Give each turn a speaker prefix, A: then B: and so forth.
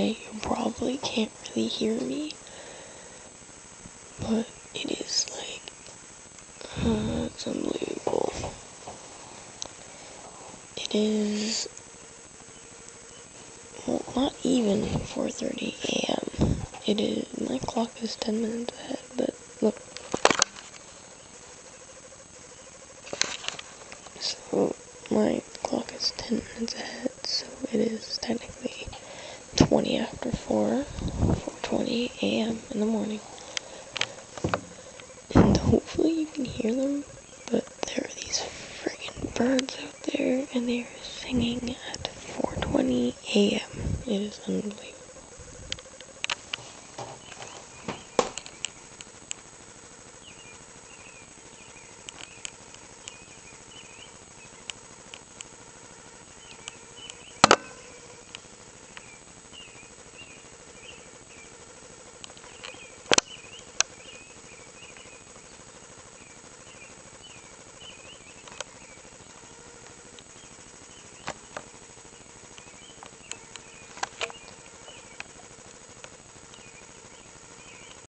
A: Okay, you probably can't really hear me, but it is like, it's unbelievable. It is, well, not even 4:30 a.m. It is, my clock is 10 minutes ahead, but look. So, my clock is 10 minutes ahead, so it is technically 20 after 4:20 a.m. in the morning. And hopefully you can hear them, but there are these friggin' birds out there, and they are singing at 4:20 a.m. It is unbelievable.